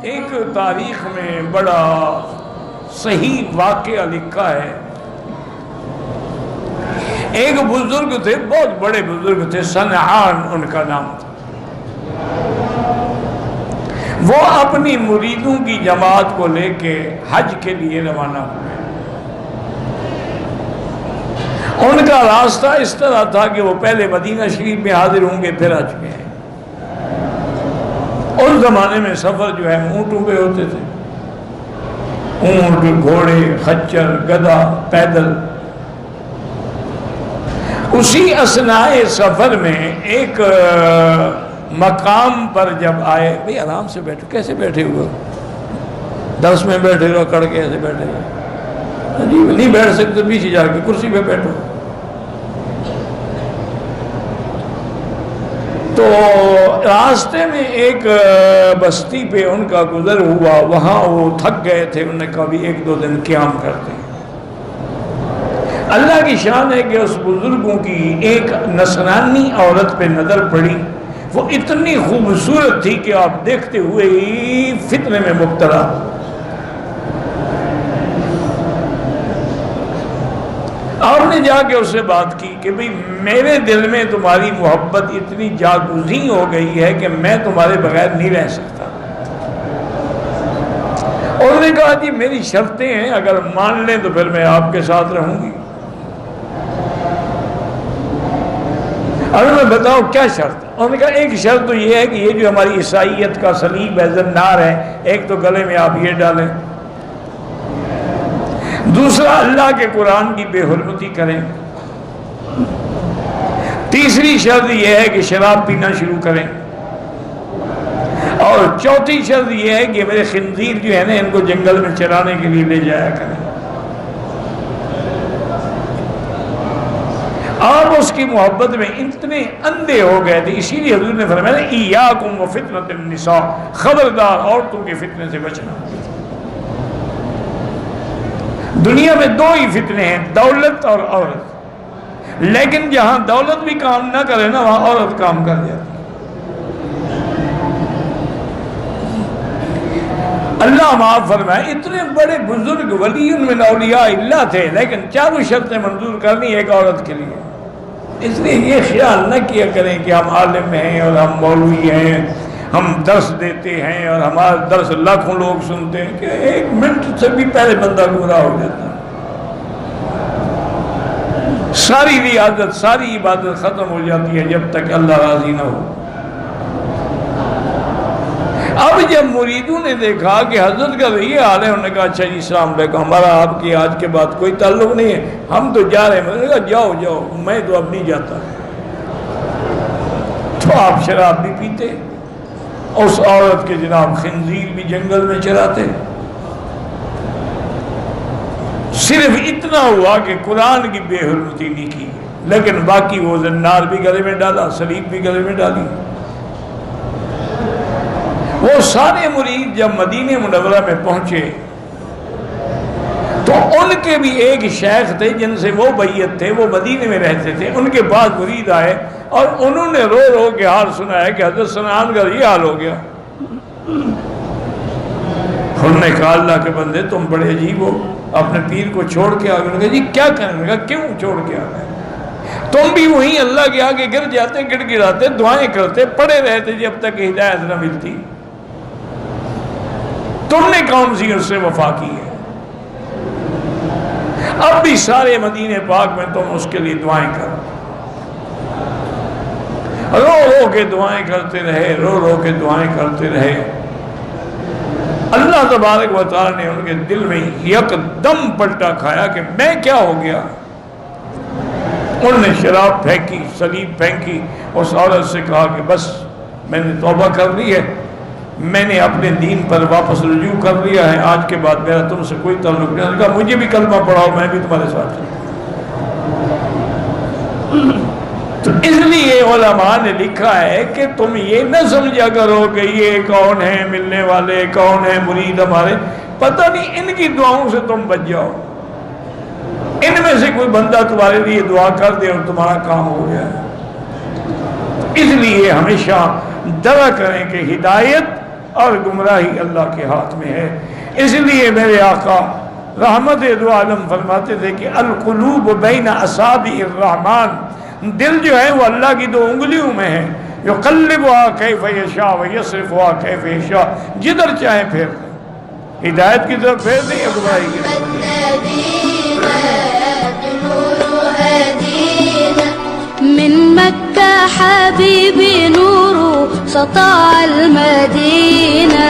ایک تاریخ میں بڑا صحیح واقعہ لکھا ہے. ایک بزرگ تھے، بہت بڑے بزرگ تھے، سنعان ان کا نام تھا. وہ اپنی مریدوں کی جماعت کو لے کے حج کے لیے روانہ ہوئے. ان کا راستہ اس طرح تھا کہ وہ پہلے مدینہ شریف میں حاضر ہوں گے، پھر حج میں. اس زمانے میں سفر جو ہے اونٹوں پہ ہوتے تھے، اونٹ، گھوڑے، خچر، گدھا، پیدل. اسی اثناء سفر میں ایک مقام پر جب آئے، بھئی آرام سے بیٹھو، کیسے بیٹھے ہوئے؟ درس میں بیٹھے رہو، کڑ کے ایسے بیٹھے رہو، عجیب. نہیں بیٹھ سکتے پیچھے جا کے کرسی پہ بیٹھو. تو راستے میں ایک بستی پہ ان کا گزر ہوا، وہاں وہ تھک گئے تھے. انہوں نے کہا بھی 1-2 دن قیام کرتے ہیں. اللہ کی شان ہے کہ اس بزرگوں کی ایک نصرانی عورت پہ نظر پڑی. وہ اتنی خوبصورت تھی کہ آپ دیکھتے ہوئے ہی فتنے میں مبتلا. آپ نے جا کے اس سے بات کی کہ بھئی میرے دل میں تمہاری محبت اتنی جاگزیں ہو گئی ہے کہ میں تمہارے بغیر نہیں رہ سکتا. اور نے کہا جی میری شرطیں ہیں، اگر مان لیں تو پھر میں آپ کے ساتھ رہوں گی. اور میں بتاؤ کیا شرط ہے؟ انہوں نے کہا ایک شرط تو یہ ہے کہ یہ جو ہماری عیسائیت کا صلیب ہے، زنار ہے، ایک تو گلے میں آپ یہ ڈالیں. دوسرا اللہ کے قرآن کی بے حرمتی کریں. تیسری شرط یہ ہے کہ شراب پینا شروع کریں. اور چوتھی شرط یہ ہے کہ میرے خنزیر جو ہے نا ان کو جنگل میں چرانے کے لیے لے جایا کریں. آپ اس کی محبت میں اتنے اندھے ہو گئے تھے. اسی لیے حضور نے فرمایا ایاکم وفتنۃ النساء، خبردار عورتوں کے فتنے سے بچنا. دنیا میں 2 ہی فتنے ہیں، دولت اور عورت. لیکن جہاں دولت بھی کام نہ کرے نا وہاں عورت کام کر جاتی. اللہ معاف فرمائے اتنے بڑے بزرگ ولی من اولیاء اللہ تھے، لیکن 4 شرطیں منظور کرنی ایک عورت کے لیے. اس لیے یہ خیال نہ کیا کریں کہ ہم عالم ہیں اور ہم مولوی ہیں، ہم درس دیتے ہیں اور ہمارا درس لاکھوں لوگ سنتے ہیں، کہ 1 منٹ سے بھی پہلے بندہ گمراہ ہو جاتا ہے. ساری ریاضت، ساری عبادت ختم ہو جاتی ہے جب تک اللہ راضی نہ ہو. اب جب مریدوں نے دیکھا کہ حضرت کا یہ حال ہے، انہوں نے کہا اچھا جی السلام علیکم، ہمارا آپ کی آج کے بعد کوئی تعلق نہیں ہے، ہم تو جا رہے ہیں. میں نے کہا جاؤ جاؤ، میں تو اب نہیں جاتا. تو آپ شراب بھی پیتے، اس عورت کے جناب خنزیر بھی جنگل میں چراتے. صرف اتنا ہوا کہ قرآن کی بے حرمتی نہیں کی، لیکن باقی وہ زنار بھی گلے میں ڈالا، صلیب بھی گلے میں ڈالی. وہ سارے مرید جب مدینہ منورہ میں پہنچے تو ان کے بھی ایک شیخ تھے جن سے وہ بیعت تھے، وہ مدینہ میں رہتے تھے. ان کے پاس مرید آئے اور انہوں نے رو رو کے حال سنایا کہ حضرت سنان کا یہ حال ہو گیا. انہوں نے کہا اللہ کے بندے تم بڑے عجیب ہو، اپنے پیر کو چھوڑ کے آ گئے. انہوں نے کہا جی کیا کرنے کا، کیوں چھوڑ کے آ گئے؟ تم بھی وہیں اللہ کے آگے گر جاتے، گڑ گڑاتے، دعائیں کرتے، پڑے رہتے جب تک ہدایت نہ ملتی. تم نے کون سی اس سے وفا کی ہے؟ اب بھی سارے مدینہ پاک میں تم اس کے لیے دعائیں کرو. رو رو کے دعائیں کرتے رہے، رو رو کے دعائیں کرتے رہے. اللہ تبارک و تعالی نے ان کے دل میں یک دم پلٹا کھایا کہ میں کیا ہو گیا. انہوں نے شراب پھینکی، صلیب پھینکی. اس عورت سے کہا کہ بس میں نے توبہ کر لی ہے، میں نے اپنے دین پر واپس رجوع کر لیا ہے، آج کے بعد میرا تم سے کوئی تعلق نہیں. نے کہا مجھے بھی کلمہ پڑھاؤ، میں بھی تمہارے ساتھ ہوں. تو اس لیے علماء نے لکھا ہے کہ تم یہ نہ سمجھا کرو کہ یہ کون ہیں ملنے والے، کون ہیں مرید ہمارے، پتہ نہیں ان کی دعاؤں سے تم بچ جاؤ. ان میں سے کوئی بندہ تمہارے لیے دعا کر دے اور تمہارا کام ہو گیا. اس لیے ہمیشہ دعا کریں کہ ہدایت اور گمراہی اللہ کے ہاتھ میں ہے۔ اس لیے میرے آقا رحمت دو عالم فرماتے تھے کہ القلوب بین اصابع الرحمن، دل جو ہے وہ اللہ کی 2 انگلیوں میں ہے، یقلبها کیف یشاء ویصرفها کیف یشاء، جدھر چاہے پھیر دیں، ہدایت کی طرف پھیر دیں یا گمراہی کی طرف۔ من مكة حبيبي نور سطع المدينة